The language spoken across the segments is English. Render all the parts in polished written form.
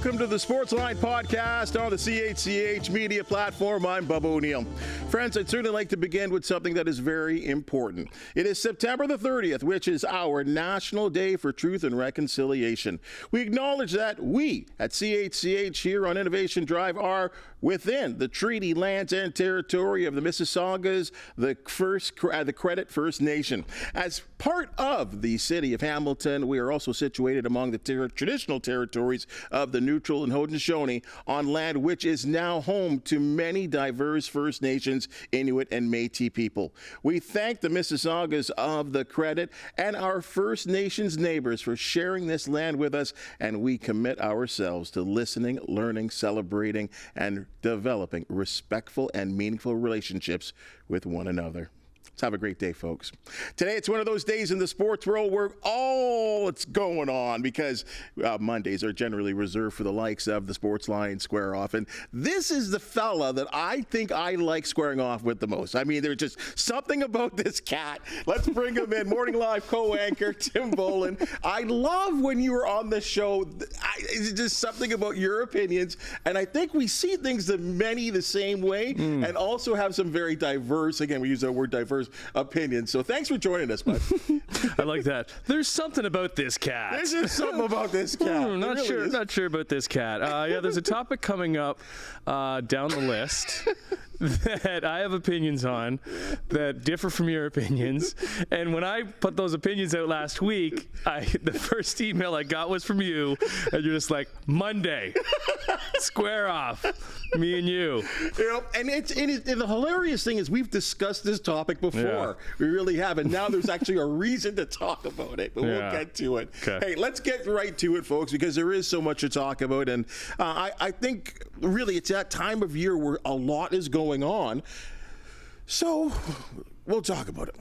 welcome to the Sportsline Podcast on the CHCH media platform. I'm Bubba O'Neill. Friends, I'd certainly like to begin with something that is very important. It is September the 30th, which is our National Day for Truth and Reconciliation. We acknowledge that we at CHCH here on Innovation Drive are within the treaty lands and territory of the Mississaugas, the Credit First Nation. As part of the city of Hamilton, we are also situated among the traditional territories of the Neutral and Haudenosaunee on land which is now home to many diverse First Nations, Inuit, and Métis people. We thank the Mississaugas of the Credit and our First Nations neighbors for sharing this land with us, and we commit ourselves to listening, learning, celebrating, and developing respectful and meaningful relationships with one another. Let's have a great day, folks. Today, it's one of those days in the sports world where all it's going on because Mondays are generally reserved for the likes of the Sportsline Square Off. And this is the fella that I think I like squaring off with the most. I mean, there's just something about this cat. Let's bring him in. Morning Live co-anchor, Tim Bolen. I love when you were on the show. It's just something about your opinions. And I think we see things to many the same way and also have some very diverse, again, we use that word diverse, opinions. So thanks for joining us, bud. I like that. There's something about this cat. There's just something about this cat. Not sure about this cat. There's a topic coming up down the list that I have opinions on that differ from your opinions. And when I put those opinions out last week, the first email I got was from you, and you're just like, Monday, square off, me and you. And the hilarious thing is we've discussed this topic before. Yeah. We really have, and now there's actually a reason to talk about it, but we'll get to it. Okay. Hey, let's get right to it, folks, because there is so much to talk about, and I think really it's that time of year where a lot is going on. So we'll talk about it.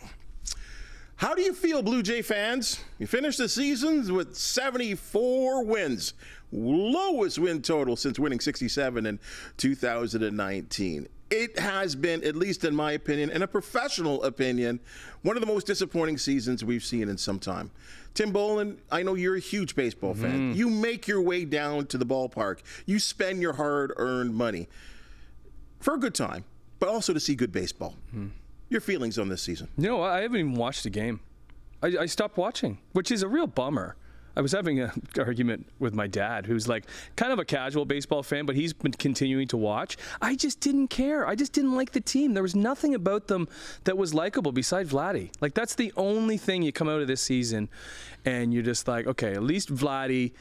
How do you feel, Blue Jay fans? You finished the season with 74 wins, lowest win total since winning 67 in 2019. It has been, at least in my opinion, and a professional opinion, one of the most disappointing seasons we've seen in some time. Tim Bolen, I know you're a huge baseball fan. You make your way down to the ballpark. You spend your hard-earned money for a good time, but also to see good baseball. Your feelings on this season? I haven't even watched a game. I stopped watching, which is a real bummer. I was having an argument with my dad, who's like kind of a casual baseball fan, but he's been continuing to watch. I just didn't care. I just didn't like the team. There was nothing about them that was likable besides Vladdy. Like, that's the only thing you come out of this season, and you're just like, okay, at least Vladdy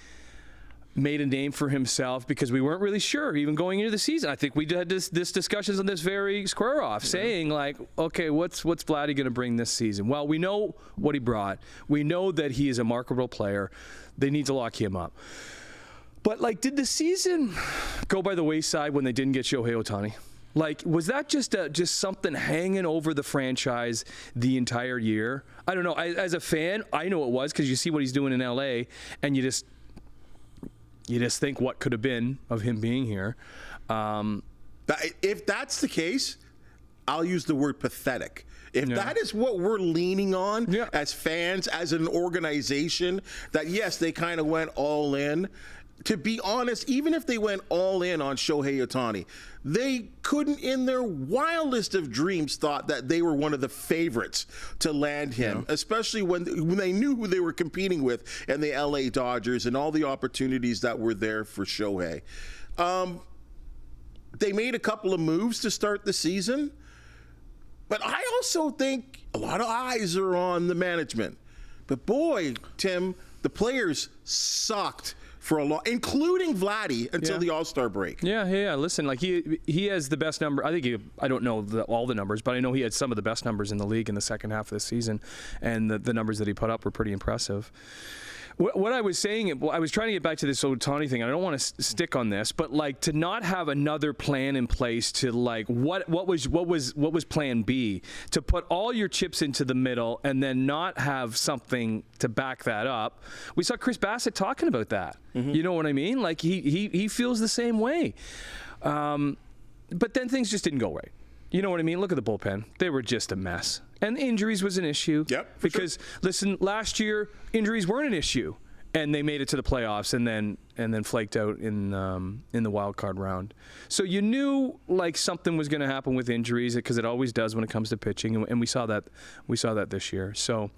made a name for himself, because we weren't really sure even going into the season. I think we had this discussions on this very square off, saying like, okay, what's Vladdy going to bring this season? Well, we know what he brought. We know that he is a marketable player. They need to lock him up. But like, did the season go by the wayside when they didn't get Shohei Ohtani? Like, was that just something hanging over the franchise the entire year? I don't know. As a fan, I know it was, because you see what he's doing in LA, and you just think what could have been of him being here. If that's the case, I'll use the word pathetic. If that is what we're leaning on as fans, as an organization, that yes, they kind of went all in. To be honest, even if they went all in on Shohei Ohtani, they couldn't in their wildest of dreams thought that they were one of the favorites to land him, especially when they knew who they were competing with in the LA Dodgers and all the opportunities that were there for Shohei. They made a couple of moves to start the season, but I also think a lot of eyes are on the management. But boy, Tim, the players sucked for a lot, including Vladdy, until the All-Star break. Yeah. Listen, like he has the best number. I think I don't know all the numbers, but I know he had some of the best numbers in the league in the second half of the season, and the numbers that he put up were pretty impressive. What I was saying, I was trying to get back to this Ohtani thing. I don't want to stick on this, but like, to not have another plan in place to like what was plan B, to put all your chips into the middle and then not have something to back that up. We saw Chris Bassett talking about that. You know what I mean? Like he feels the same way. But then things just didn't go right. You know what I mean? Look at the bullpen. They were just a mess. And injuries was an issue. Yep. Because, listen, last year, injuries weren't an issue. and they made it to the playoffs, and then flaked out in the wild card round. So you knew like something was going to happen with injuries, because it always does when it comes to pitching, and we saw that this year. So,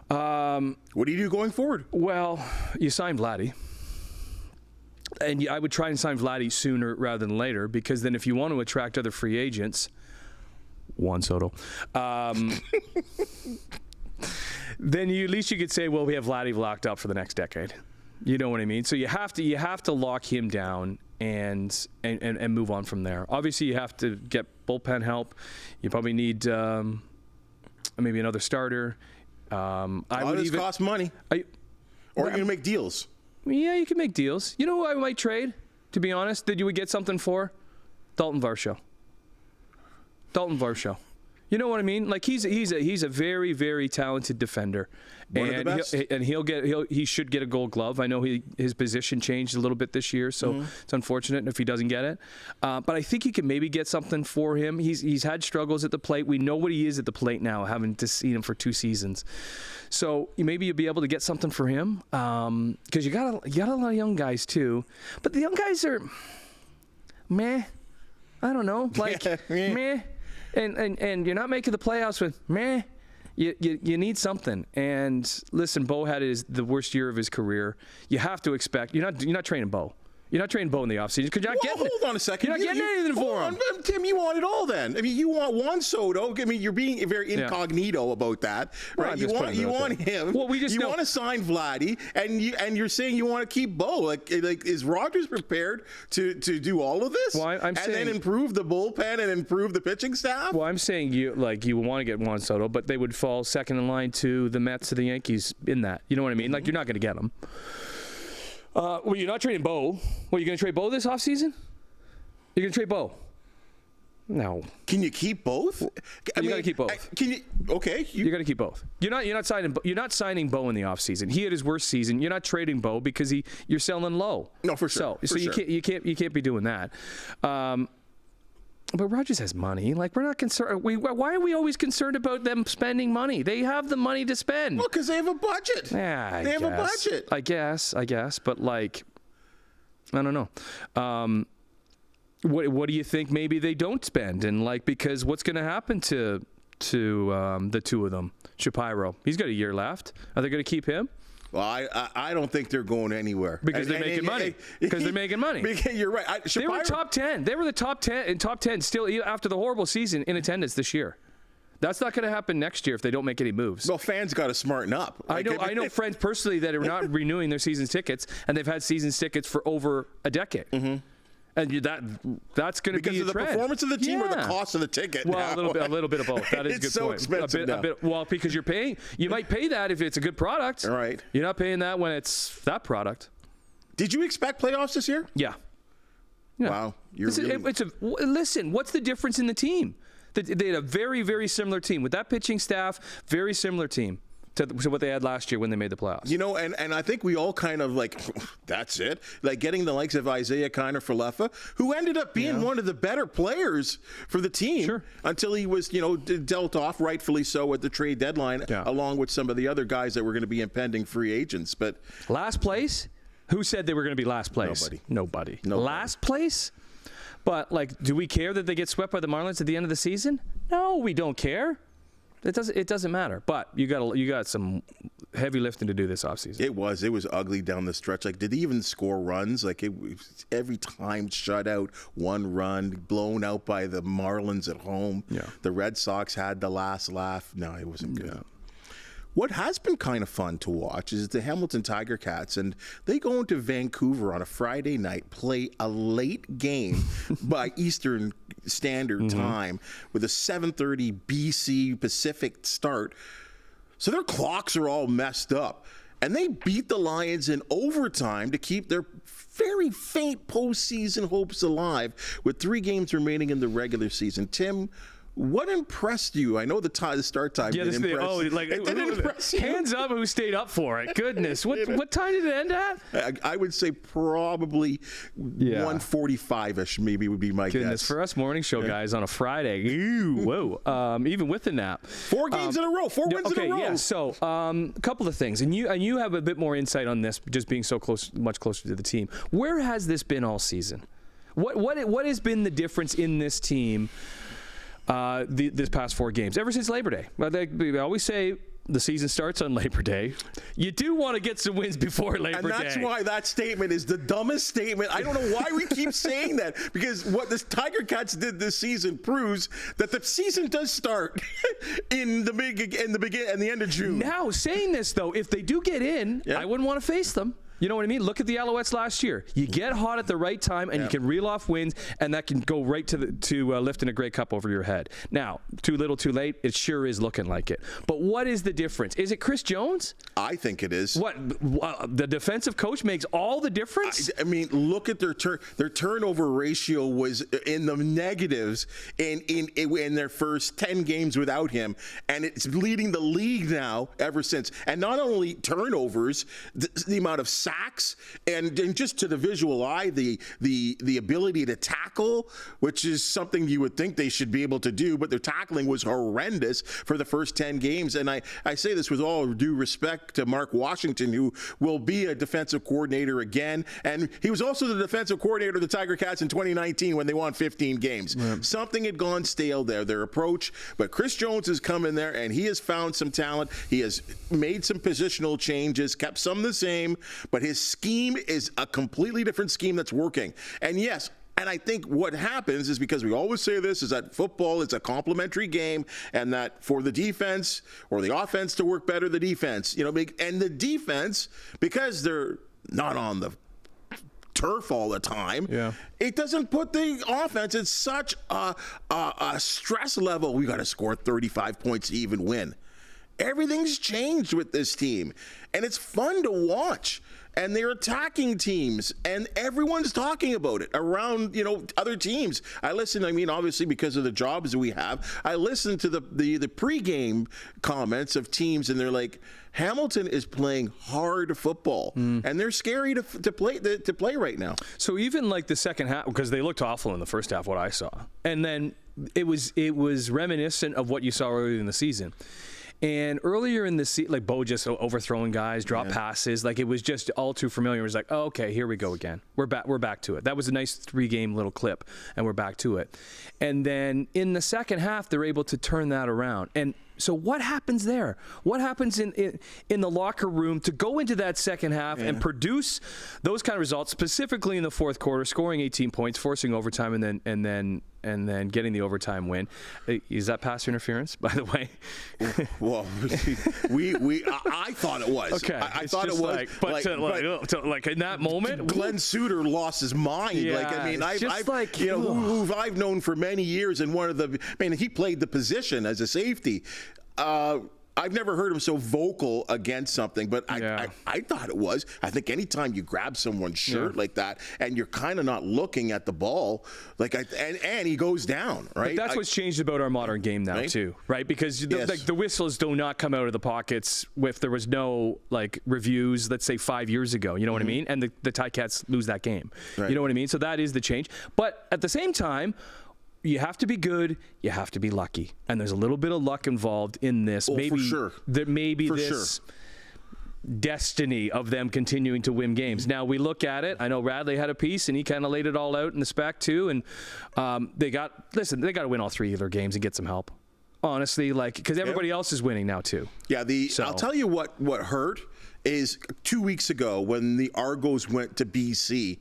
what do you do going forward? Well, you signed Vladdy. And I would try and sign Vladdy sooner rather than later, because then if you want to attract other free agents, Juan Soto, then at least you could say, well, we have Vladdy locked up for the next decade. You know what I mean? So you have to lock him down and move on from there. Obviously, you have to get bullpen help. You probably need maybe another starter. All this costs money. Or you're going to make deals. Yeah, you can make deals. You know who I might trade, to be honest, that you would get something for? Dalton Varsho. You know what I mean? Like he's a very, very talented defender. One of the best. He should get a Gold Glove. I know his position changed a little bit this year, so it's unfortunate if he doesn't get it. But I think you can maybe get something for him. He's had struggles at the plate. We know what he is at the plate now, having to see him for 2 seasons. So maybe you'll be able to get something for him, because you got a lot of young guys too. But the young guys are meh. I don't know, like meh. And you're not making the playoffs with meh. You need something. And listen, Bo had the worst year of his career. You have to expect you're not training Bo. You're not training Bo in the offseason because you're not getting it. Hold on a second. You're not getting anything for him. Tim, you want it all then. I mean, you want Juan Soto. I mean, you're being very incognito about that, right? You want him. Well, you want to sign Vladdy, and you're saying you want to keep Bo. Like is Rogers prepared to do all of this? Well, I'm saying, then improve the bullpen and improve the pitching staff? Well, I'm saying you want to get Juan Soto, but they would fall second in line to the Mets or the Yankees in that. You know what I mean? Like you're not going to get them. Well, you're not trading Bo. Well, you're going to trade Bo this offseason? You're going to trade Bo? No. Can you keep both? You got to keep both. Can you? Okay. You got to keep both. You're not signing Bo in the offseason. He had his worst season. You're not trading Bo because you're selling low. No, for sure. So you can't be doing that. But Rogers has money. Like, we're not concerned. Why are we always concerned about them spending money? They have the money to spend. Well, because they have a budget. Yeah, they have a budget. I guess. But, like, I don't know. What do you think maybe they don't spend? And, like, because what's going to happen to the two of them? Shapiro. He's got a year left. Are they going to keep him? Well, I don't think they're going anywhere because they're making money. Because they're making money. You're right. They were top 10. They were the top 10 still after the horrible season in attendance this year. That's not going to happen next year if they don't make any moves. Well, fans got to smarten up. I know friends personally that are not renewing their season tickets, and they've had season tickets for over a decade. Mm-hmm. And that's going to be a trend. Because of the performance of the team or the cost of the ticket? Well, a little bit of both. That is a good point. It's so expensive now. Well, because you might pay that if it's a good product. Right. You're not paying that when it's that product. Did you expect playoffs this year? Yeah. Wow. Listen, what's the difference in the team? They had a very, very similar team. With that pitching staff, very similar team to what they had last year when they made the playoffs. You know, and I think we all kind of like, that's it. Like getting the likes of Isaiah Kiner Falefa, who ended up being one of the better players for the team until he was, dealt off, rightfully so, at the trade deadline, along with some of the other guys that were going to be impending free agents. But last place? Who said they were going to be last place? Nobody. Last place? But, do we care that they get swept by the Marlins at the end of the season? No, we don't care. It doesn't matter. But you got some heavy lifting to do this offseason. It was ugly down the stretch. Like, did they even score runs? Like, every time shut out, 1 run, blown out by the Marlins at home. Yeah. The Red Sox had the last laugh. No, it wasn't good. Yeah. What has been kind of fun to watch is the Hamilton Tiger Cats, and they go into Vancouver on a Friday night, play a late game by Eastern Standard Time with a 7:30 BC Pacific start. So their clocks are all messed up. And they beat the Lions in overtime to keep their very faint postseason hopes alive with 3 games remaining in the regular season. Tim, what impressed you? I know the start time didn't impress. It didn't impress you. Hands up who stayed up for it. Goodness. What time did it end at? I would say probably 1:45-ish maybe would be my guess. For us morning show guys on a Friday, whoa, even with the nap. 4 games in a row, 4 wins in a row. Yeah, so a couple of things. And you have a bit more insight on this, just being so much closer to the team. Where has this been all season? What has been the difference in this team this past 4 games, ever since Labor Day? They always say the season starts on Labor Day. You do want to get some wins before Labor Day. And that's why that statement is the dumbest statement. I don't know why we keep saying that, because what the Tiger Cats did this season proves that the season does start in the beginning and the end of June. Now, saying this though, if they do get in, I wouldn't want to face them. You know what I mean? Look at the Alouettes last year. You get hot at the right time, and you can reel off wins, and that can go right to lifting a Grey Cup over your head. Now, too little, too late. It sure is looking like it. But what is the difference? Is it Chris Jones? I think it is. What the defensive coach makes all the difference? I mean, look at their turnover ratio was in the negatives in their first 10 games without him, and it's leading the league now ever since. And not only turnovers, the amount of sacks and just to the visual eye, the ability to tackle, which is something you would think they should be able to do, but their tackling was horrendous for the first 10 games. And I say this with all due respect to Mark Washington, who will be a defensive coordinator again, and he was also the defensive coordinator of the Tiger Cats in 2019 when they won 15 games. Right. Something had gone stale there, their approach, but Chris Jones has come in there and he has found some talent. He has made some positional changes, kept some the same, but his scheme is a completely different scheme that's working. And yes, and I think what happens is, because we always say this, is that football is a complementary game, and that for the defense or the offense to work better, the defense, and the defense, because they're not on the turf all the time, it doesn't put the offense at such a stress level. We got to score 35 points to even win. Everything's changed with this team, and it's fun to watch. And they're attacking teams, and everyone's talking about it around, other teams. Obviously because of the jobs that we have, I listen to the pregame comments of teams, and they're like, Hamilton is playing hard football, and they're scary to play right now. So even like the second half, because they looked awful in the first half, what I saw, and then it was reminiscent of what you saw earlier in the season. And earlier in the season, like Bo just overthrowing guys, drop passes, like it was just all too familiar. It was like, oh, okay, here we go again. We're back to it. That was a nice 3-game little clip, and we're back to it. And then in the second half, they're able to turn that around. And so what happens there? What happens in the locker room to go into that second half and produce those kind of results, specifically in the fourth quarter, scoring 18 points, forcing overtime, and then getting the overtime win? Is that pass interference, by the way? Well, I thought it was. Okay, I thought it was. Like in that moment, Glenn Suter lost his mind. Yeah, who I've known for many years, and he played the position as a safety. I've never heard him so vocal against something, but I thought it was. I think anytime you grab someone's shirt like that and you're kind of not looking at the ball, and he goes down, right? But that's what's changed about our modern game now, too, right? Because the whistles do not come out of the pockets if there was no reviews, let's say 5 years ago, you know what I mean? And the Ticats lose that game, you know what I mean? So that is the change. But at the same time, you have to be good, you have to be lucky. And there's a little bit of luck involved in this. For sure. Destiny of them continuing to win games. Now, we look at it. I know Radley had a piece, and he kind of laid it all out in the spec, too. And they got to win all 3 of their games and get some help. Honestly, because everybody else is winning now, too. Yeah, I'll tell you what hurt is 2 weeks ago when the Argos went to BC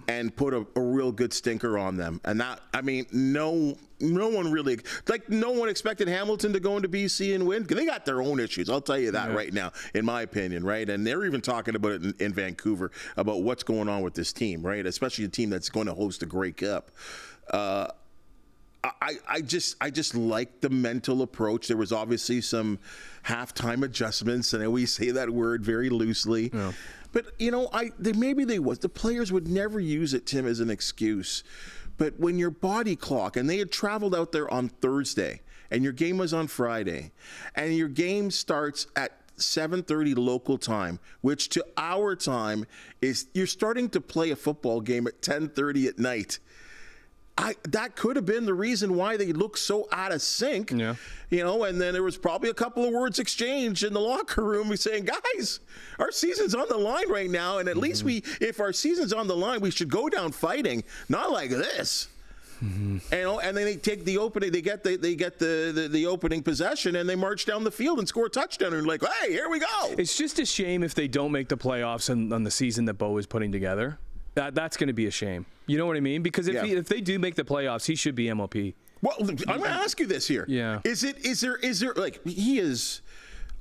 and put a real good stinker on them. And that, no one really, no one expected Hamilton to go into BC and win. They got their own issues. I'll tell you that right now, in my opinion, right? And they're even talking about it in Vancouver about what's going on with this team, right? Especially a team that's going to host a Grey Cup. I just like the mental approach. There was obviously some halftime adjustments, and we say that word very loosely. Yeah. But the players would never use it, Tim, as an excuse. But when your body clock, and they had traveled out there on Thursday, and your game was on Friday, and your game starts at 7:30 local time, which to our time is you're starting to play a football game at 10:30 at night. That could have been the reason why they look so out of sync, and then there was probably a couple of words exchanged in the locker room saying, guys, our season's on the line right now, and at least if our season's on the line, we should go down fighting, not like this. And then they take the opening, they get the opening possession, and they march down the field and score a touchdown, and like, hey, here we go. It's just a shame if they don't make the playoffs on the season that Bo is putting together. That's going to be a shame. You know what I mean? Because if they do make the playoffs, he should be MOP. Well, I'm going to ask you this here. Yeah. Is there like he is?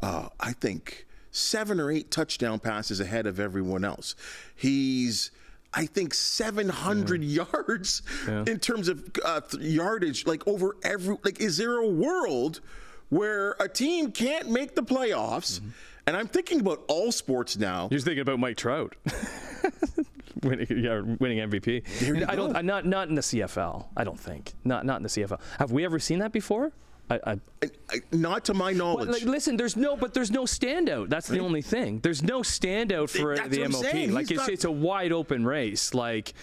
I think 7 or 8 touchdown passes ahead of everyone else. He's, I think, 700 yards in terms of yardage, like over every. Like, is there a world where a team can't make the playoffs? And I'm thinking about all sports now. You're thinking about Mike Trout. winning MVP. Not in the CFL. I don't think. Not in the CFL. Have we ever seen that before? Not to my knowledge. Well, listen, there's no standout. That's the only thing. There's no standout for the MLP. Like it's a wide open race. Like.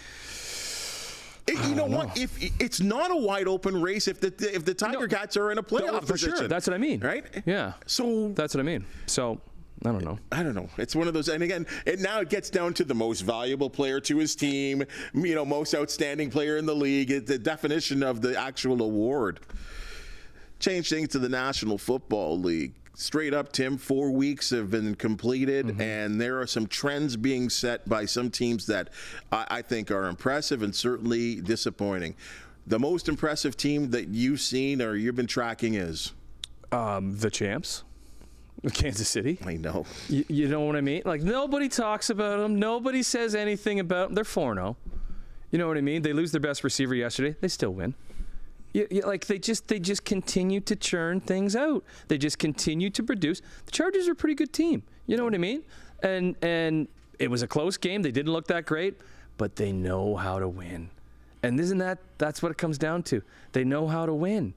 You know what? If it's not a wide open race, if the Ticats are in a playoff position, sure. That's what I mean, right? Yeah. So that's what I mean. So I don't know. It's one of those, and again, now it gets down to the most valuable player to his team. Most outstanding player in the league. It's the definition of the actual award. Change things to the National Football League. Straight up, Tim, 4 weeks have been completed, and there are some trends being set by some teams that I think are impressive and certainly disappointing. The most impressive team that you've seen or you've been tracking is? The champs. Kansas City. I know. You know what I mean? Like, nobody talks about them. Nobody says anything about them. They're 4-0. You know what I mean? They lose their best receiver yesterday. They still win. Like they just continue to churn things out. They just continue to produce. The Chargers are a pretty good team. You know what I mean? And it was a close game. They didn't look that great, but they know how to win. And that's what it comes down to. They know how to win.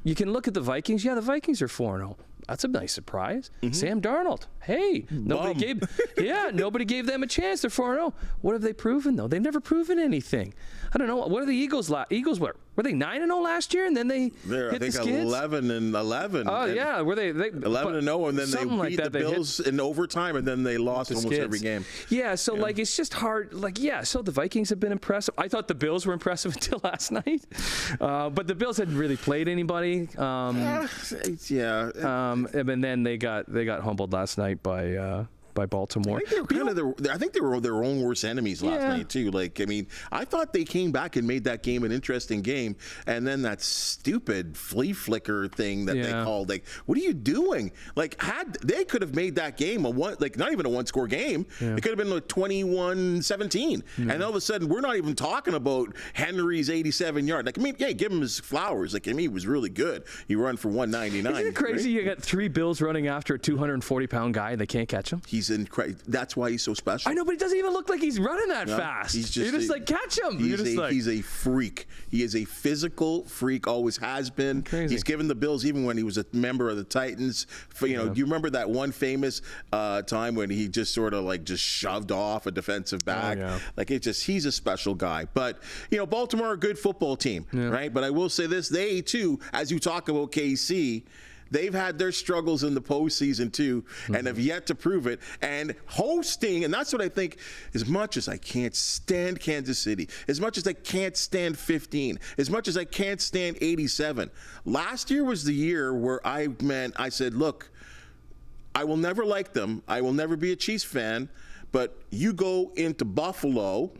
You can look at the Vikings. Yeah, the Vikings are 4-0. That's a nice surprise. Sam Darnold. Hey, nobody gave them a chance. They're 4-0. What have they proven though? They've never proven anything. I don't know. What are the Eagles? Eagles were they 9-0 last year, and then they hit the skids? 11-11. Oh yeah, were they 11-0, and then they beat the Bills in overtime, and then they lost almost every game. Yeah, so like it's just hard. Like so the Vikings have been impressive. I thought the Bills were impressive until last night, but the Bills hadn't really played anybody. And then they got humbled last night by Baltimore. I think they were their own worst enemies last night too. Like, I mean, I thought they came back and made that game an interesting game, and then that stupid flea flicker thing that they called. Like, what are you doing? Like, they could have made that game not even a one-score game. It could have been like 21-17, and all of a sudden we're not even talking about Henry's 87-yard. Like, I mean, give him his flowers. Like, I mean, he was really good. He run for 199. Isn't it crazy? Right? You got 3 Bills running after a 240-pound guy, and they can't catch him. That's why he's so special. I know, but he doesn't even look like he's running that fast. You're just like, catch him. He's a freak. He is a physical freak, always has been. Crazy. He's given the Bills even when he was a member of the Titans. Do you remember that one famous time when he just sort of just shoved off a defensive back? Like, he's a special guy. But, Baltimore are a good football team, right? But I will say this, they too, as you talk about KC, they've had their struggles in the postseason too, and have yet to prove it. And hosting, and that's what I think, as much as I can't stand Kansas City, as much as I can't stand 15, as much as I can't stand 87, last year was the year where I said, look, I will never like them. I will never be a Chiefs fan, but you go into Buffalo,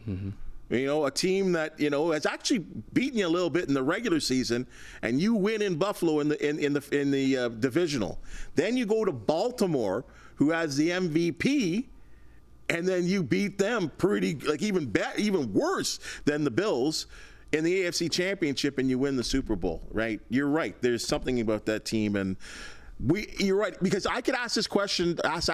a team that has actually beaten you a little bit in the regular season, and you win in Buffalo in the divisional. Then you go to Baltimore, who has the MVP, and then you beat them pretty even worse than the Bills in the AFC Championship, and you win the Super Bowl. Right? You're right. There's something about that team, and You're right, because I could ask that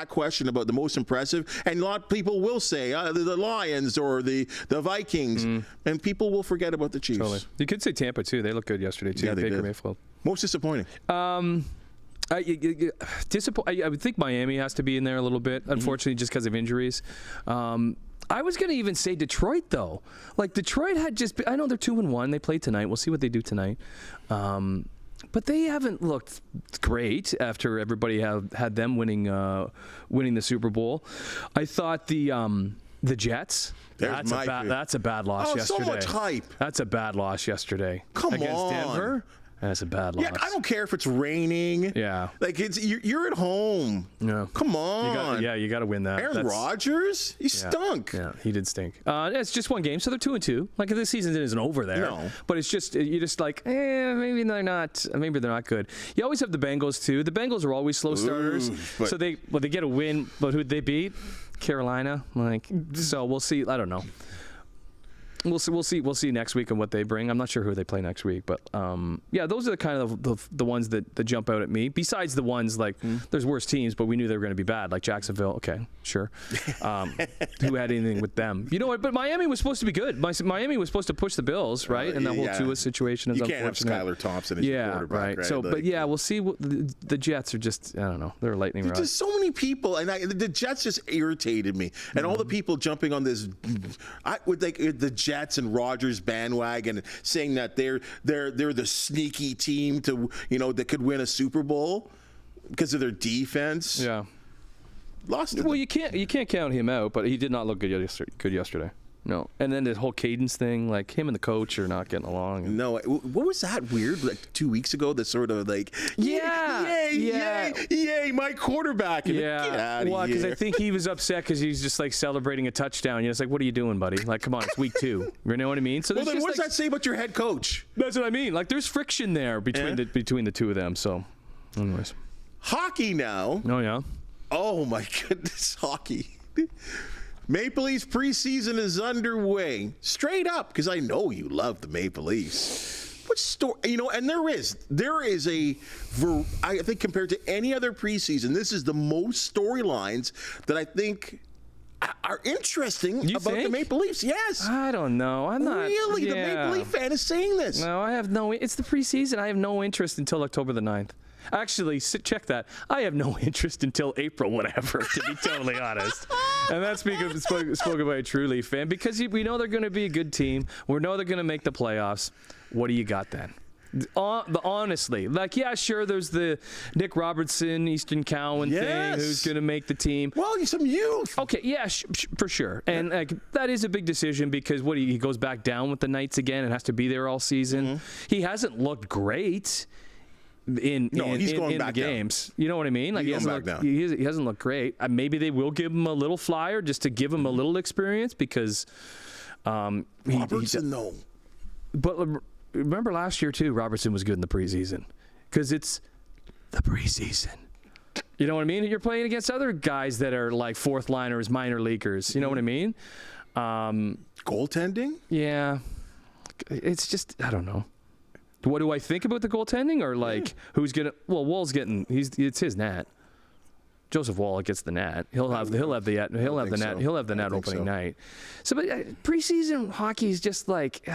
question about the most impressive, and a lot of people will say the Lions or the Vikings, and people will forget about the Chiefs. Totally. You could say Tampa too. They looked good yesterday too. Yeah, they Baker did. Mayfield. Most disappointing. I would think Miami has to be in there a little bit, unfortunately, just because of injuries. I was going to even say Detroit, though. Like, Detroit had I know they're 2-1. They play tonight. We'll see what they do tonight. But they haven't looked great after everybody had them winning the Super Bowl. I thought the Jets. That's a bad loss yesterday. So much hype. That's a bad loss yesterday. Come against on. Denver. That's a bad loss. Yeah, I don't care if it's raining. Yeah. Like, you're at home. Yeah. Come on. You got to win that. Aaron Rodgers, he stunk. Yeah, he did stink. It's just one game, so they're 2-2. Like, this season isn't over there. No. But it's just, you're just like, maybe they're not good. You always have the Bengals, too. The Bengals are always slow starters. So they get a win, but who'd they beat? Carolina. So we'll see. I don't know. We'll see next week and what they bring. I'm not sure who they play next week, but those are the kind of the ones that jump out at me. Besides the ones like there's worse teams, but we knew they were going to be bad, like Jacksonville. Okay, sure. Who had anything with them? You know what? But Miami was supposed to be good. Miami was supposed to push the Bills, right? And the whole Tua situation is unfortunate. You can't have Skylar Thompson as your quarterback, right? So, but we'll see. The Jets are just, I don't know. They're a lightning rod. There's so many people, and the Jets just irritated me, and all the people jumping on this, the Jets and Rodgers bandwagon, saying that they're the sneaky team that could win a Super Bowl because of their defense. Yeah, lost. Well, you can't count him out, but he did not look good yesterday. No, and then the whole cadence thing, like him and the coach are not getting along. No, what was that weird? Like 2 weeks ago, the sort of like, yay, my quarterback. Get out of here. Because I think he was upset because he's just like celebrating a touchdown. It's like, what are you doing, buddy? Like, come on, it's week 2. You know what I mean? So then what does that say about your head coach? That's what I mean. Like, there's friction there between the two of them. So, anyways, hockey now. Oh yeah. Oh my goodness, hockey. Maple Leafs preseason is underway. Straight up, because I know you love the Maple Leafs. What story? And there is I think compared to any other preseason, this is the most storylines that I think are interesting the Maple Leafs. Yes. I don't know. I'm not really. The Maple Leaf fan is saying this. No, I have no. It's the preseason. I have no interest until October the 9th. Actually, check that. I have no interest until April, whatever, to be totally honest. And that's spoken by a true Leaf fan, because we know they're going to be a good team. We know they're going to make the playoffs. What do you got then? Honestly, sure, there's the Nick Robertson, Easton Cowan thing, who's going to make the team. Well, some youth. Okay, yeah, for sure. And that is a big decision, because he goes back down with the Knights again and has to be there all season. He hasn't looked great in the games. You know what I mean? Like, he hasn't looked great. Maybe they will give him a little flyer just to give him a little experience, because Robertson, though. But remember last year too, Robertson was good in the preseason, because it's the preseason. You know what I mean? You're playing against other guys that are like fourth liners, minor leaguers. You know what I mean? Goaltending? Yeah. It's just, I don't know. What do I think about the goaltending, or who's gonna? Well, Wall's getting. It's his net. Joseph Wall gets the net. He'll have the net. He'll have the net opening night. So, but preseason hockey is just like.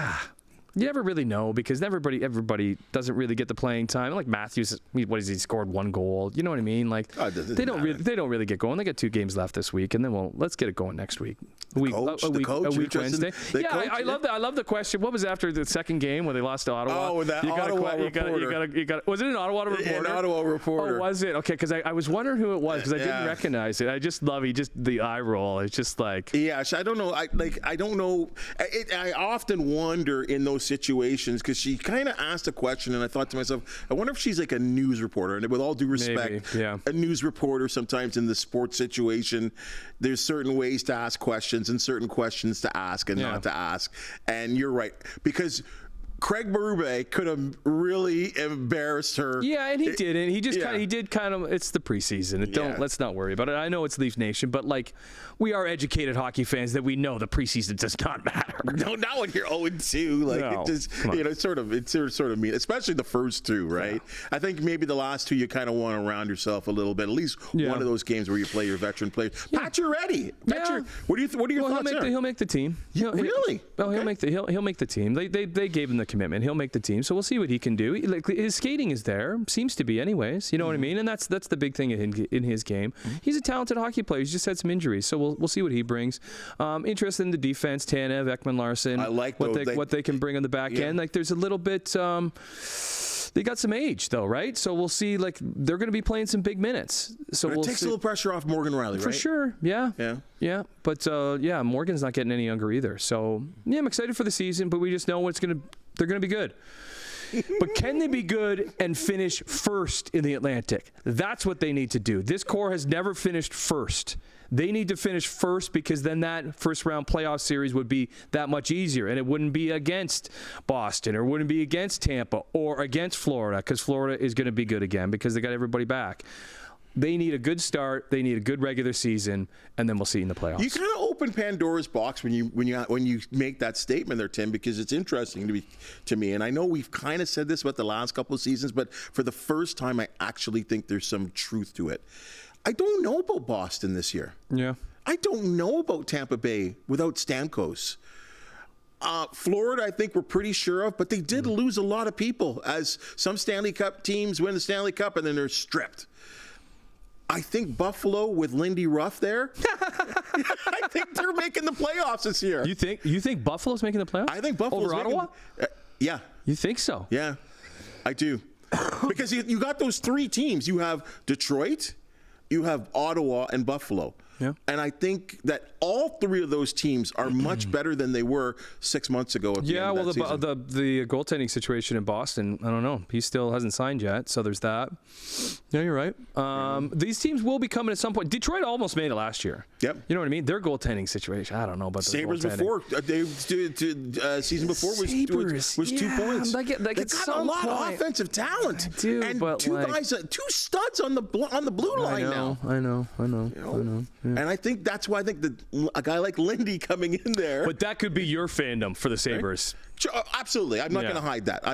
You never really know, because everybody doesn't really get the playing time. Like Matthews, he scored 1 goal. You know what I mean? Like they don't really get going. They got 2 games left this week, and then let's get it going next week. A week Wednesday. I love that. I love the question. What was after the second game when they lost to Ottawa? Oh, that Ottawa reporter. Was it an Ottawa reporter? An Ottawa reporter. Oh, was it? Okay, because I was wondering who it was, because I didn't recognize it. I just love the eye roll. It's just like, yeah. I don't know. I don't know. I often wonder in those situations, because she kind of asked a question, and I thought to myself, I wonder if she's like a news reporter. And with all due respect, a news reporter, sometimes in the sports situation, there's certain ways to ask questions and certain questions to ask and not to ask. And you're right, because Craig Berube could have really embarrassed her. Yeah, and he didn't. He just he did kind of. It's the preseason. Let's not worry about it. I know it's Leaf Nation, but like, we are educated hockey fans that we know the preseason does not matter. No, not when you're 0-2. Like, No. it just, it's sort of mean, especially the first two, right? Yeah. I think maybe the last two you kind of want to round yourself a little bit. At least one of those games where you play your veteran players. Yeah. Pat, you're ready. What are your thoughts there? He'll make the team. Really? He'll make the team. They gave him the commitment. He'll make the team. So we'll see what he can do. Like, his skating is there. Seems to be, anyways. You know what I mean? And that's the big thing in his game. He's a talented hockey player. He's just had some injuries, so we'll see what he brings. Interested in the defense. Tanev, Ekman Larson. I like what they can bring on the back end. Like, there's a little bit. They got some age though, right? So we'll see. Like, they're going to be playing some big minutes. So it takes a little pressure off Morgan Riley, right? For sure. Yeah. But Morgan's not getting any younger either. So I'm excited for the season. But we just know they're going to be good. But can they be good and finish first in the Atlantic? That's what they need to do. This core has never finished first. They need to finish first, because then that first round playoff series would be that much easier, and it wouldn't be against Boston, or wouldn't be against Tampa, or against Florida, because Florida is going to be good again because they got everybody back. They need a good start. They need a good regular season, and then we'll see in the playoffs. You kind of open Pandora's box when you make that statement there, Tim, because it's interesting to me. And I know we've kind of said this about the last couple of seasons, but for the first time, I actually think there's some truth to it. I don't know about Boston this year. Yeah. I don't know about Tampa Bay without Stamkos. Florida, I think we're pretty sure of, but they did lose a lot of people, as some Stanley Cup teams win the Stanley Cup and then they're stripped. I think Buffalo with Lindy Ruff there, I think they're making the playoffs this year. You think Buffalo's making the playoffs? I think Buffalo's over Ottawa? Yeah. You think so? Yeah, I do. Because you got those three teams. You have Detroit, you have Ottawa, and Buffalo. Yeah. And I think that all three of those teams are much better than they were 6 months ago. The goaltending situation in Boston, I don't know. He still hasn't signed yet, so there's that. Yeah, you're right. These teams will be coming at some point. Detroit almost made it last year. Yep. You know what I mean? Their goaltending situation, I don't know about the Sabres before. Season before was 2 points. They got a lot of offensive talent. I do, and but two studs on the blue line now. I know. Yeah. And I think that's why I think a guy like Lindy coming in there. But that could be your fandom for the Sabres. Right? Absolutely. I'm not going to hide that.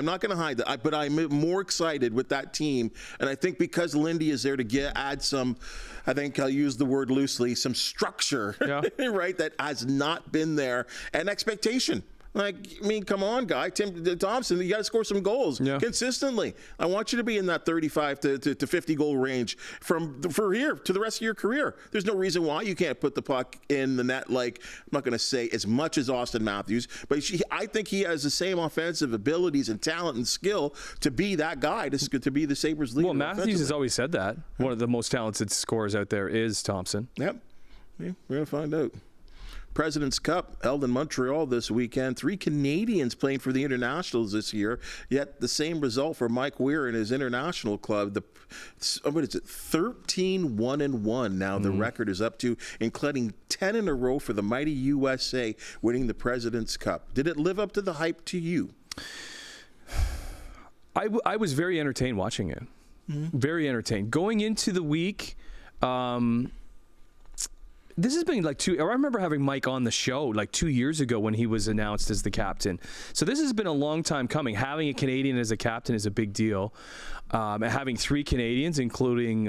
But I'm more excited with that team. And I think because Lindy is there to add some, I think I'll use the word loosely, some structure, right, that has not been there, and expectation. Like, I mean, come on, guy. Tim Thompson, you got to score some goals consistently. I want you to be in that 35 to 50 goal range for here to the rest of your career. There's no reason why you can't put the puck in the net. Like, I'm not going to say as much as Austin Matthews, but I think he has the same offensive abilities and talent and skill to be that guy, to be the Sabres leader. Well, Matthews has always said that. One of the most talented scorers out there is Thompson. Yep. Yeah, we're going to find out. President's Cup held in Montreal this weekend. 3 Canadians playing for the Internationals this year, yet the same result for Mike Weir and his international club. 13-1-1 now the record is up to, including 10 in a row for the mighty USA winning the President's Cup. Did it live up to the hype to you? I was very entertained watching it. Very entertained. Going into the week, this has been like I remember having Mike on the show like 2 years ago when he was announced as the captain. So this has been a long time coming. Having a Canadian as a captain is a big deal. And having 3 Canadians, including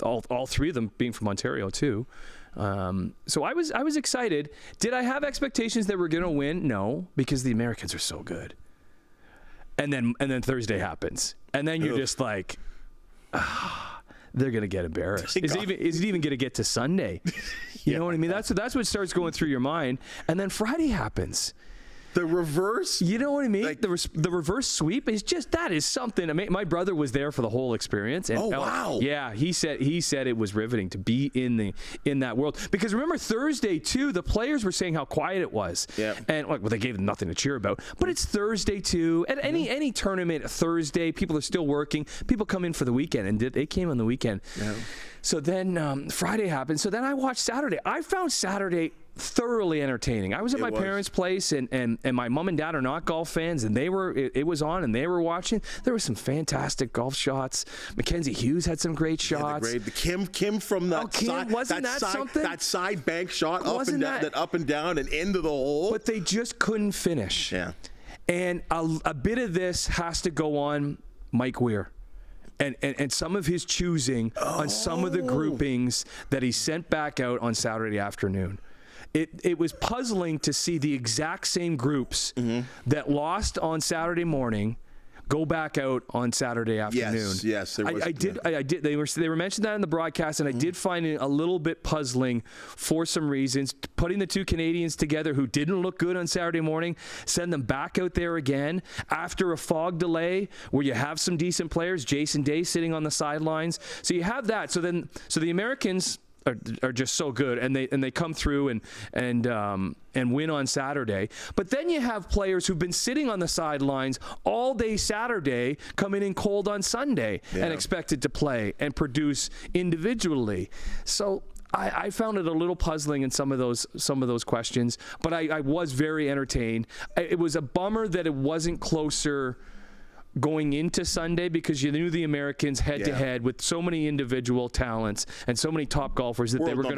all 3 of them being from Ontario too. So I was excited. Did I have expectations that we're going to win? No, because the Americans are so good. And then Thursday happens. And then you're just like, they're going to get embarrassed. Is it even going to get to Sunday? You know what I mean? That's what starts going through your mind. And then Friday happens. The reverse? You know what I mean? Like, the reverse sweep is that is something. I mean, my brother was there for the whole experience. And wow. Yeah, he said it was riveting to be in that world. Because remember Thursday too, the players were saying how quiet it was. Yeah. And they gave them nothing to cheer about. But it's Thursday too. At any tournament Thursday, people are still working. People come in for the weekend, and they came on the weekend. Yeah. So then Friday happened. So then I watched Saturday. I found Saturday thoroughly entertaining. I was at my parents' place, and my mom and dad are not golf fans, and it was on, and they were watching. There were some fantastic golf shots. Mackenzie Hughes had some great shots. The Kim from that side, wasn't that something? That side bank shot up and down and into the hole. But they just couldn't finish. Yeah. And a bit of this has to go on Mike Weir. And some of his choosing on some of the groupings that he sent back out on Saturday afternoon. It was puzzling to see the exact same groups that lost on Saturday morning go back out on Saturday afternoon. Yes, there was. I did. They were mentioned that in the broadcast, and I did find it a little bit puzzling for some reasons. Putting the two Canadians together who didn't look good on Saturday morning, send them back out there again after a fog delay where you have some decent players, Jason Day sitting on the sidelines. So you have that. So the Americans are just so good, and they come through and win on Saturday. But then you have players who've been sitting on the sidelines all day Saturday, coming in cold on Sunday and expected to play and produce individually. So I found it a little puzzling in some of those questions, but I was very entertained. It was a bummer that it wasn't closer going into Sunday, because you knew the Americans head to head with so many individual talents and so many top golfers that they were going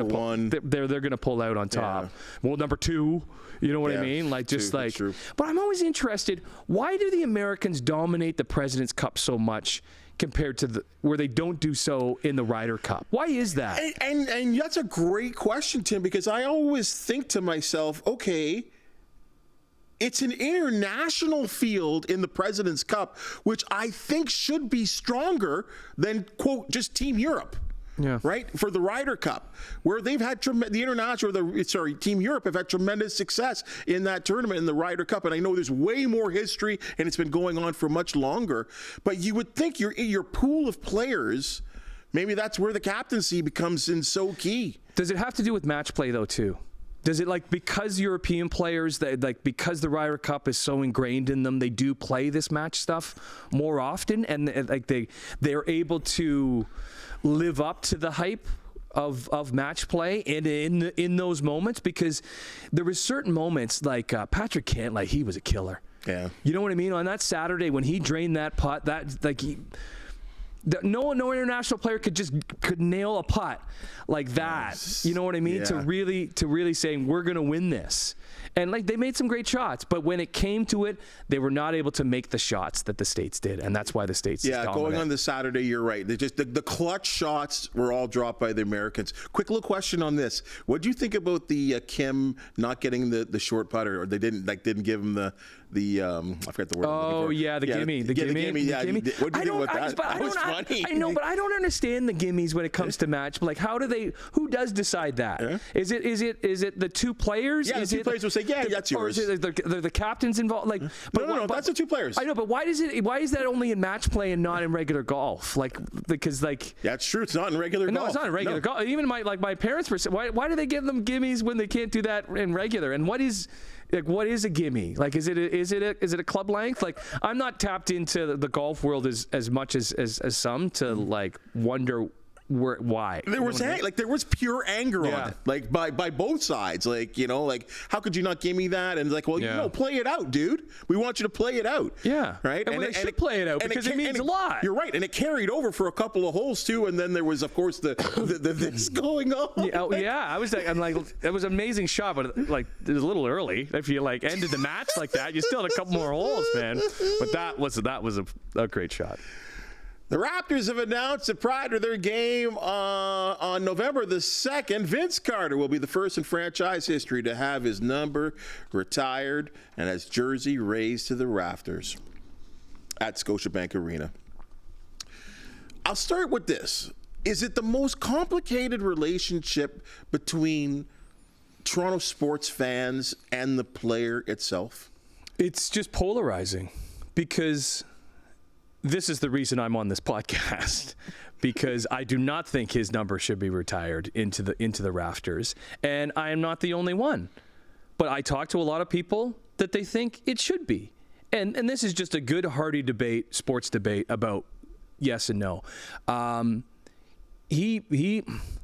to they're going to pull out on top. World number 2, you know what I mean? Like just like. True. But I'm always interested, why do the Americans dominate the President's Cup so much compared to where they don't do so in the Ryder Cup? Why is that? And that's a great question, Tim, because I always think to myself, okay, it's an international field in the President's Cup, which I think should be stronger than, quote, just Team Europe. Yeah. Right? For the Ryder Cup, where they've had Team Europe have had tremendous success in that tournament, in the Ryder Cup. And I know there's way more history and it's been going on for much longer. But you would think your pool of players, maybe that's where the captaincy becomes so key. Does it have to do with match play, though, too? Does it, like, because European players, because the Ryder Cup is so ingrained in them, they do play this match stuff more often, and like they're able to live up to the hype of match play and in those moments? Because there was certain moments like Patrick Cantlay, he was a killer. Yeah, you know what I mean? On that Saturday when he drained that putt, no international player could nail a putt like that. Yes. You know what I mean? Yeah. To really saying we're going to win this. And like they made some great shots, but when it came to it, they were not able to make the shots that the States did, and that's why the States is dominant. Going on the Saturday, you're right. They just the clutch shots were all dropped by the Americans. Quick little question on this: what do you think about the Kim not getting the short putter, or they didn't give him the I forgot the word. Oh yeah, the gimme. The gimme. Yeah, what do you think about that? That was funny. I know, but I don't understand the gimmies when it comes to match. Like, who does decide that? Yeah. Is it the two players? Yeah, the two players will say, yeah, that's yours. Or is it the captains involved? Like, no, that's the two players. I know, but why is that only in match play and not in regular golf? Because yeah, it's true. It's not in regular golf. No, it's not in regular golf. Even my parents were saying, why do they give them gimmies when they can't do that in regular? And what is a gimme? Like, is it a club length? Like, I'm not tapped into the golf world as much as some to like wonder why. There was pure anger on it, like by both sides. Like, how could you not give me that? And like, well, play it out, dude. We want you to play it out. Yeah, right. And they should play it out because it means a lot. You're right, and it carried over for a couple of holes too. And then there was, of course, the this going on. I was like, it was an amazing shot, but like it was a little early. If you like ended the match like that, you still had a couple more holes, man. But that was a great shot. The Raptors have announced that prior to their game on November the 2nd, Vince Carter will be the first in franchise history to have his number retired and his jersey raised to the rafters at Scotiabank Arena. I'll start with this. Is it the most complicated relationship between Toronto sports fans and the player itself? It's just polarizing, because this is the reason I'm on this podcast, because I do not think his number should be retired into the rafters, and I am not the only one. But I talk to a lot of people that they think it should be, and this is just a good, hearty debate, sports debate about yes and no. he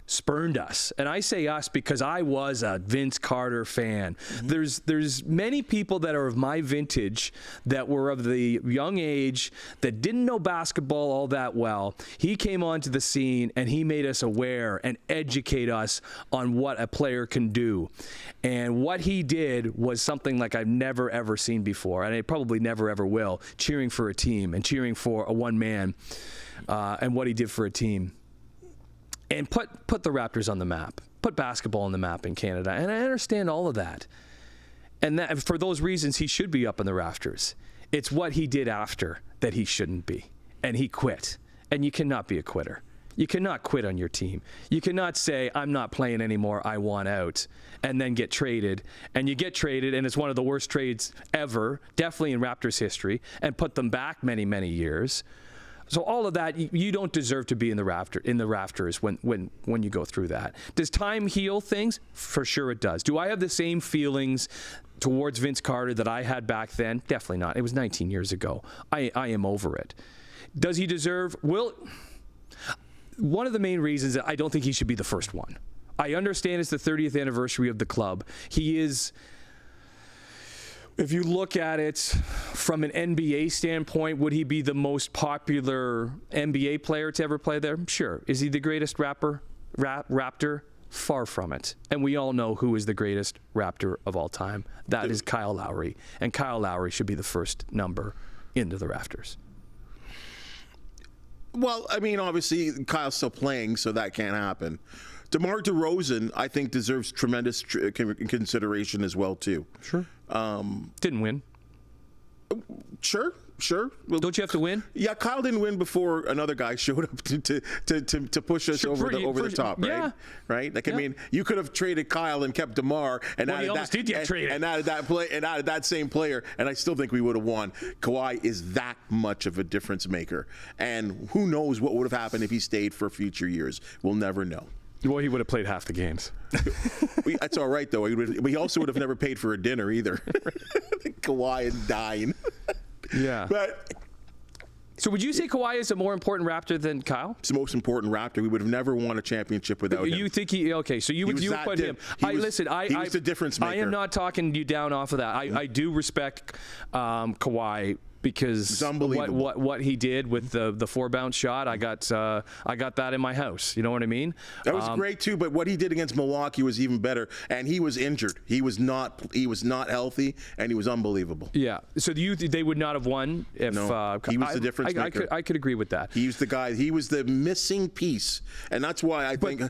spurned us. And I say us because I was a Vince Carter fan. There's many people that are of my vintage that were of the young age that didn't know basketball all that well. He came onto the scene and he made us aware and educate us on what a player can do. And what he did was something like I've never ever seen before, and I probably never ever will, cheering for a team and cheering for a one man and what he did for a team. And put the Raptors on the map, put basketball on the map in Canada. And I understand all of that. And that, for those reasons, he should be up in the rafters. It's what he did after that he shouldn't be. And he quit. And you cannot be a quitter. You cannot quit on your team. You cannot say, I'm not playing anymore, I want out, and then get traded. And you get traded, and it's one of the worst trades ever, definitely in Raptors history, and put them back many, many years. So all of that, you don't deserve to be in the rafters when you go through that. Does time heal things? For sure it does. Do I have the same feelings towards Vince Carter that I had back then? Definitely not. It was 19 years ago. I am over it. Does he deserve? Well, one of the main reasons that I don't think he should be the first one. I understand it's the 30th anniversary of the club. He is... If you look at it from an NBA standpoint, would he be the most popular NBA player to ever play there? Sure. Is he the greatest Raptor? Far from it. And we all know who is the greatest Raptor of all time. That is Kyle Lowry. And Kyle Lowry should be the first number into the rafters. Well, I mean, obviously, Kyle's still playing, so that can't happen. DeMar DeRozan, I think, deserves tremendous consideration as well, too. Sure. Didn't win. Sure. Well, don't you have to win? Yeah, Kyle didn't win before another guy showed up to push us over the top, right? Yeah. Right? Like, I mean, you could have traded Kyle and kept DeMar and added that same player, and I still think we would have won. Kawhi is that much of a difference maker, and who knows what would have happened if he stayed for future years? We'll never know. Well, he would have played half the games. That's all right, though. He also would have never paid for a dinner either. Kawhi and dine. Yeah. But so would you say Kawhi is a more important Raptor than Kyle? He's the most important Raptor. We would have never won a championship without him. You think he? Okay, so you would put him. He was the difference maker. I am not talking you down off of that. I do respect Kawhi. Because what he did with the 4-bounce shot, I got that in my house. You know what I mean? That was great too. But what he did against Milwaukee was even better. And he was injured. He was not healthy, and he was unbelievable. Yeah. So they would not have won if he was the difference maker. I could agree with that. He was the guy. He was the missing piece, and that's why I think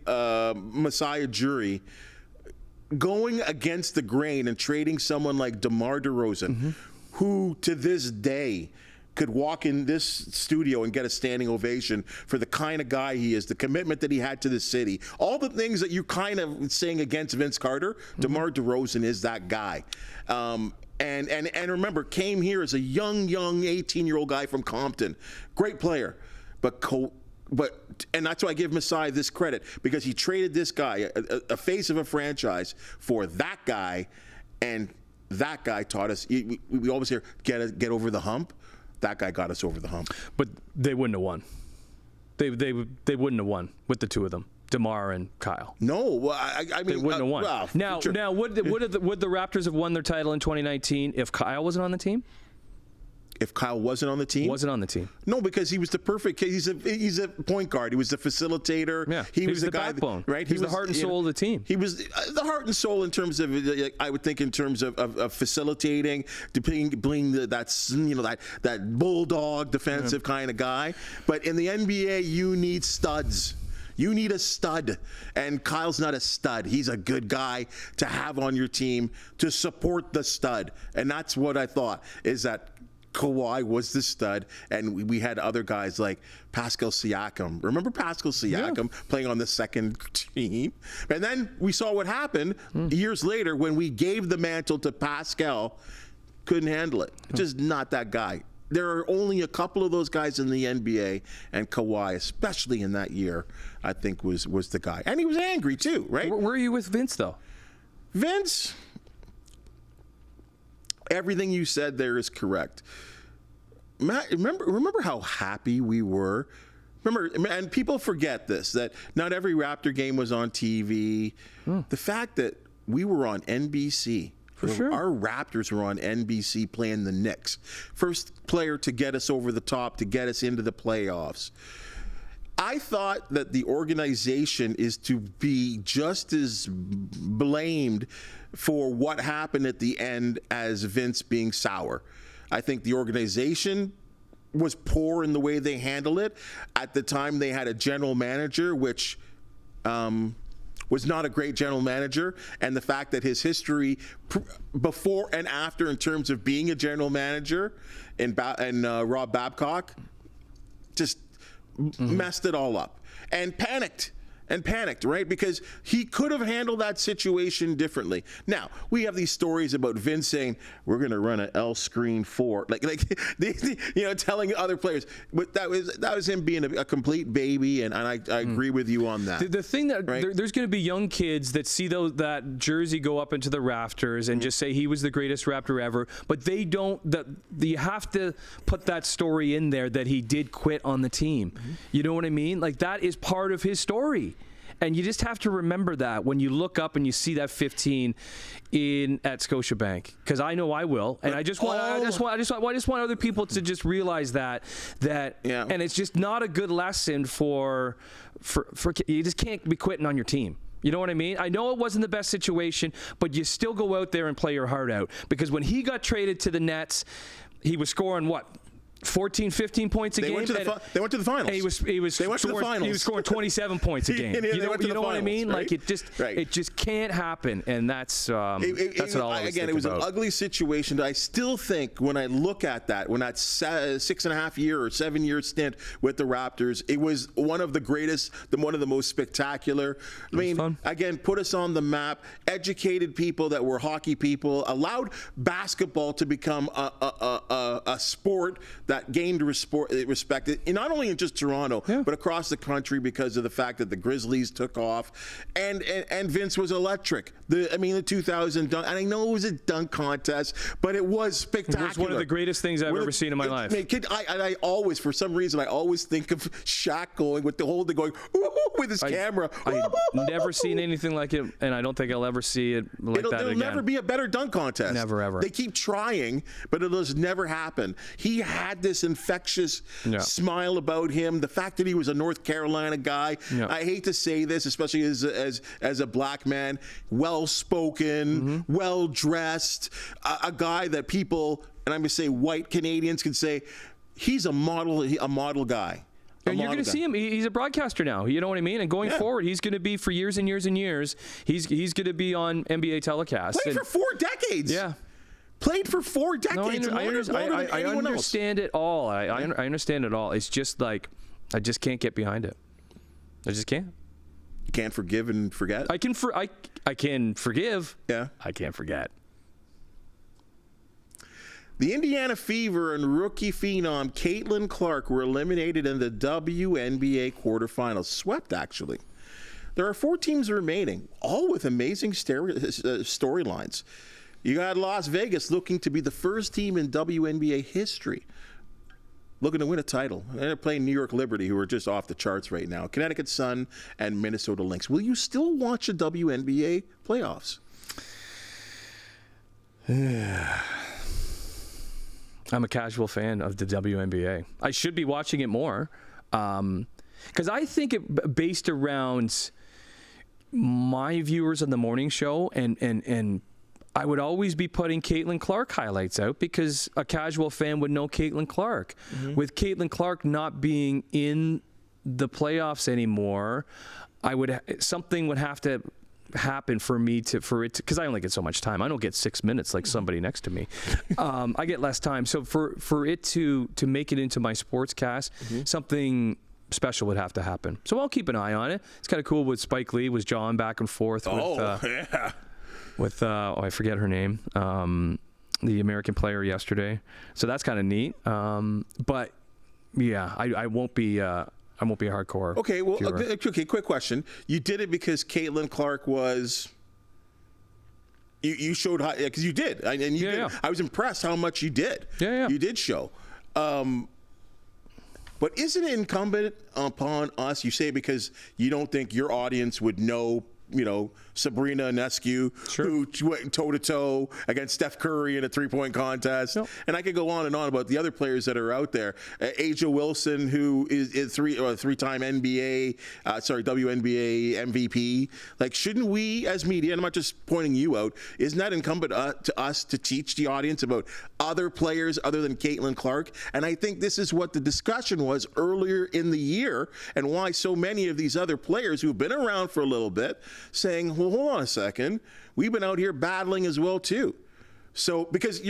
Masai Ujiri, going against the grain and trading someone like DeMar DeRozan, who to this day could walk in this studio and get a standing ovation for the kind of guy he is, the commitment that he had to the city, all the things that you're kind of saying against Vince Carter, DeMar DeRozan is that guy. And remember, came here as a young 18-year-old guy from Compton. Great player. And that's why I give Masai this credit, because he traded this guy, a face of a franchise, for that guy, and that guy taught us. We always hear get over the hump. That guy got us over the hump. But they wouldn't have won. They wouldn't have won with the two of them, DeMar and Kyle. No, well, I mean, they wouldn't have won. Well, now would the Raptors have won their title in 2019 if Kyle wasn't on the team? If Kyle wasn't on the team? Wasn't on the team. No, because he was the perfect case. He's a point guard. He was the facilitator. Yeah. He was the guy backbone. Right? He was the heart and soul of the team. He was the heart and soul in terms of, I would think, in terms of facilitating, being that bulldog defensive kind of guy. But in the NBA, you need studs. You need a stud, and Kyle's not a stud. He's a good guy to have on your team to support the stud, and that's what I thought, is that Kawhi was the stud, and we had other guys like Pascal Siakam. Remember Pascal Siakam playing on the second team? And then we saw what happened years later when we gave the mantle to Pascal. Couldn't handle it. Just not that guy. There are only a couple of those guys in the NBA, and Kawhi, especially in that year, I think was the guy. And he was angry too, right? Where are you with Vince, though? Vince, everything you said there is correct. Matt, remember how happy we were? remember, and people forget this, that not every Raptor game was on TV. The fact that we were on NBC. For sure. Our Raptors were on NBC playing the Knicks. First player to get us over the top, to get us into the playoffs. I thought that the organization is to be just as blamed for what happened at the end as Vince being sour. I think the organization was poor in the way they handled it. At the time, they had a general manager, which was not a great general manager, and the fact that his history before and after in terms of being a general manager and Rob Babcock just messed it all up and panicked, right? Because he could have handled that situation differently. Now, we have these stories about Vince saying, we're going to run an L screen 4, telling other players. But that was him being a complete baby, and I agree with you on that. The thing that right? there's going to be young kids that see that jersey go up into the rafters and just say he was the greatest Raptor ever, but they don't. You have to put that story in there that he did quit on the team. You know what I mean? Like, that is part of his story. And you just have to remember that when you look up and you see that 15 at Scotiabank, because I know I will, and I just want other people to just realize that, and it's just not a good lesson for you just can't be quitting on your team. You know what I mean? I know it wasn't the best situation, but you still go out there and play your heart out, because when he got traded to the Nets, he was scoring what? 14, 15 points a game. They went to the finals. They went to the finals. He was scoring 27 points a game. You know what I mean? Right? Like, it just can't happen, and that's what I'll always think it was about. an ugly situation. I still think when I look at that, when that 6.5 year or 7 year stint with the Raptors, it was one of the greatest, one of the most spectacular. I mean, fun. Again, put us on the map. Educated people that were hockey people, allowed basketball to become a sport that gained respect, not only in just Toronto, but across the country, because of the fact that the Grizzlies took off, and Vince was electric. The 2000 dunk, and I know it was a dunk contest, but it was spectacular. It was one of the greatest things I've ever seen in my life. I always, for some reason, I always think of Shaq going with the whole thing, going with his camera. I've never seen anything like it, and I don't think I'll ever see it like that again. There'll never be a better dunk contest. Never, ever. They keep trying, but it'll just never happen. He had this infectious smile about him. The fact that he was a North Carolina guy. I hate to say this, especially as a black man, well-spoken, well-dressed, a guy that people, and I'm going to say white Canadians, can say he's a model guy. And you're going to see him. He's a broadcaster now. You know what I mean? And going forward, he's going to be, for years and years and years, he's going to be on NBA telecasts. Played for 4 decades. Yeah. Played for 4 decades. I understand it all. I understand it all. It's just like, I just can't get behind it. I just can't. You can't forgive and forget? I can forgive. Yeah. I can't forget. The Indiana Fever and rookie phenom Caitlin Clark were eliminated in the WNBA quarterfinals. Swept, actually. There are 4 teams remaining, all with amazing storylines. You got Las Vegas looking to be the first team in WNBA history looking to win a title. They're playing New York Liberty, who are just off the charts right now. Connecticut Sun and Minnesota Lynx. Will you still watch the WNBA playoffs? I'm a casual fan of the WNBA. I should be watching it more, because I think it based around my viewers on the morning show, and I would always be putting Caitlin Clark highlights out because a casual fan would know Caitlin Clark. With Caitlin Clark not being in the playoffs anymore, something would have to happen for it to, because I only get so much time. I don't get 6 minutes like somebody next to me. I get less time. So for it to make it into my sportscast, something special would have to happen. So I'll keep an eye on it. It's kind of cool with Spike Lee was jawing back and forth with I forget her name, the American player yesterday. So that's kind of neat. But yeah, I won't be a hardcore. Okay, well, viewer. okay. Quick question: you did it because Caitlin Clark was. You showed how, because you did, and you did. I was impressed how much you did. Yeah. You did show. But isn't it incumbent upon us, you say because you don't think your audience would know, Sabrina Ionescu, who went toe-to-toe against Steph Curry in a three-point contest. Yep. And I could go on and on about the other players that are out there. Aja Wilson, who is three-time WNBA MVP. Like, shouldn't we as media, and I'm not just pointing you out, isn't that incumbent to us to teach the audience about other players other than Caitlin Clark? And I think this is what the discussion was earlier in the year, and why so many of these other players who've been around for a little bit saying, well, hold on a second, we've been out here battling as well too. So because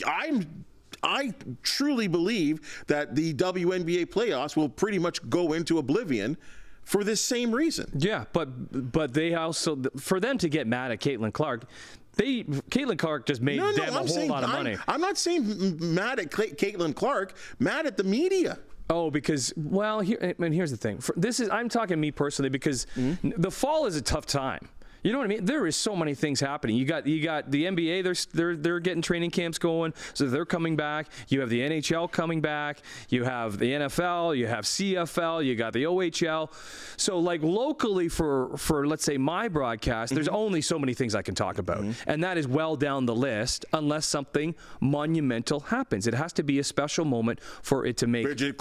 I truly believe that the WNBA playoffs will pretty much go into oblivion for this same reason. Yeah, but they also, for them to get mad at Caitlin Clark, Caitlin Clark just made them a whole lot of money. I'm not saying mad at Caitlin Clark, mad at the media. Oh, because, well, here's the thing. I'm talking me personally, because the fall is a tough time. You know what I mean? There is so many things happening. You got the NBA. They're getting training camps going, so they're coming back. You have the NHL coming back. You have the NFL. You have CFL. You got the OHL. So, like, locally for let's say my broadcast, there's only so many things I can talk about, and that is well down the list unless something monumental happens. It has to be a special moment for it to make. Bridget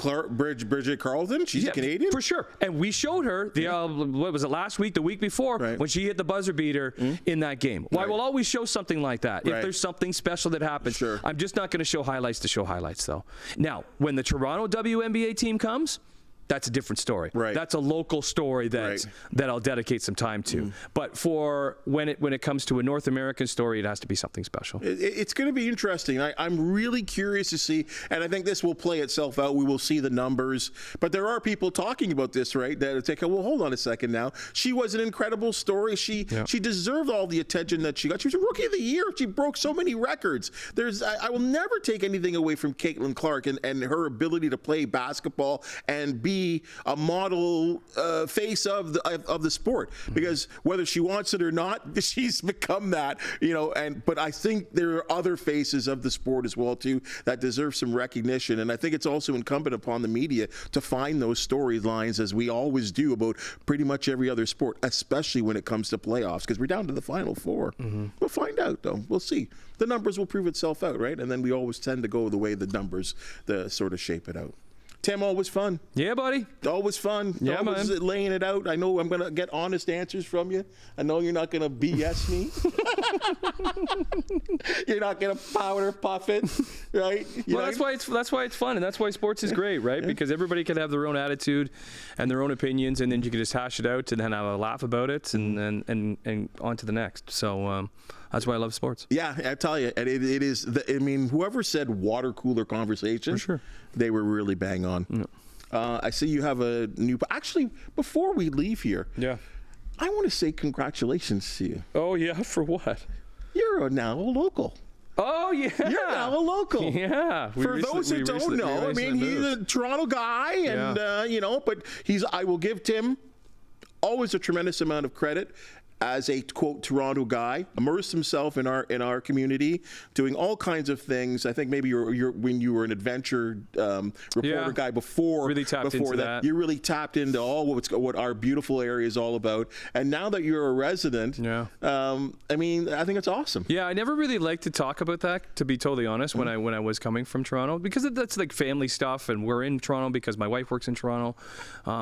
Carleton. She's Canadian for sure, and we showed her what was it, last week, the week before, when she hit the buzzer beater in that game. Well, I will always show something like that if there's something special that happens. Sure. I'm just not going to show highlights to show highlights, though. Now, when the Toronto WNBA team comes, that's a different story. Right. That's a local story that I'll dedicate some time to. But for when it comes to a North American story, it has to be something special. It's going to be interesting. I'm really curious to see, and I think this will play itself out. We will see the numbers. But there are people talking about this, right? That it's like, well, hold on a second now. She was an incredible story. She deserved all the attention that she got. She was a Rookie of the Year. She broke so many records. I will never take anything away from Caitlin Clark and her ability to play basketball and be a model face of the sport, because whether she wants it or not, she's become that, but I think there are other faces of the sport as well too that deserve some recognition, and I think it's also incumbent upon the media to find those storylines, as we always do about pretty much every other sport, especially when it comes to playoffs, because we're down to the Final Four. We'll find out, though. We'll see. The numbers will prove itself out, right? And then we always tend to go the way the numbers sort of shape it out. Tim, always fun. Yeah, buddy. Always fun. Yeah, always man. Laying it out. I know I'm going to get honest answers from you. I know you're not going to BS me. You're not going to powder puff it, right? That's why it's fun, and that's why sports is great, right? Because everybody can have their own attitude and their own opinions, and then you can just hash it out and then have a laugh about it, and on to the next. So that's why I love sports. Yeah, I tell you, and it is. Whoever said water cooler conversation, for sure, they were really bang on. Yeah. I see you have a new. Actually, before we leave here, I want to say congratulations to you. Oh yeah, for what? You're now a local. Oh yeah, you're now a local. Yeah. For those who don't know, he's a Toronto guy, and but I will give Tim always a tremendous amount of credit. As a quote Toronto guy, immersed himself in our community, doing all kinds of things. I think maybe you're when you were an adventure reporter guy before. Really tapped into that. You really tapped into all what our beautiful area is all about. And now that you're a resident, I think it's awesome. Yeah, I never really liked to talk about that, to be totally honest, when I was coming from Toronto, because that's like family stuff, and we're in Toronto because my wife works in Toronto,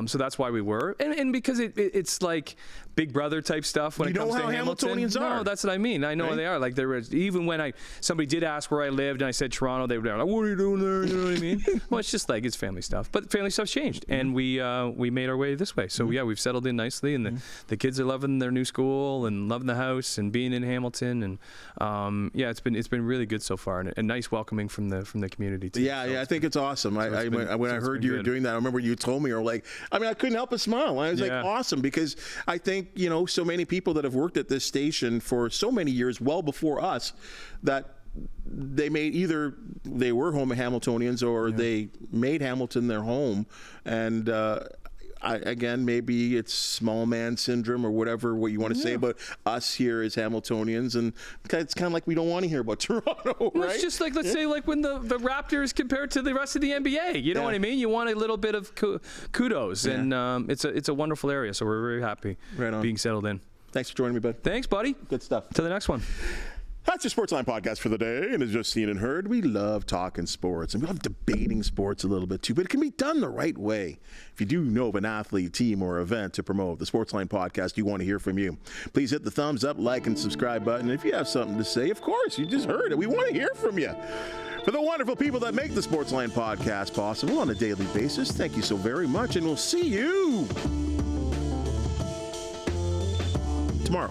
so that's why we were, and because it's like Big Brother type stuff. When you it comes know to how Hamilton. Hamiltonians are. No, that's what I mean. I know how they are. Like, there was, even when somebody did ask where I lived and I said Toronto, they were like, "What are you doing there?" You know what I mean? Well, it's just like, it's family stuff. But family stuff's changed, and we made our way this way. So we've settled in nicely, and the kids are loving their new school and loving the house and being in Hamilton, and it's been really good so far, and nice welcoming from the community too. I think it's awesome. When I heard you were doing that, I remember you told me, or like, I couldn't help but smile. I was like, awesome, because I think so many people that have worked at this station for so many years, well before us, that they were home Hamiltonians, or they made Hamilton their home, and again, maybe it's small man syndrome or whatever what you want to say about us here as Hamiltonians, and it's kind of like we don't want to hear about Toronto, right? Well, it's just like, let's say, like when the Raptors compared to the rest of the NBA. You know what I mean? You want a little bit of kudos, and it's a wonderful area, so we're very happy being settled in. Thanks for joining me, bud. Thanks, buddy. Good stuff. To the next one. That's your Sportsline Podcast for the day, and as just seen and heard, we love talking sports, and we love debating sports a little bit too, but it can be done the right way. If you do know of an athlete, team, or event to promote, the Sportsline Podcast, you want to hear from you. Please hit the thumbs up, like, and subscribe button. And if you have something to say, of course, you just heard it. We want to hear from you. For the wonderful people that make the Sportsline Podcast possible on a daily basis, thank you so very much, and we'll see you tomorrow.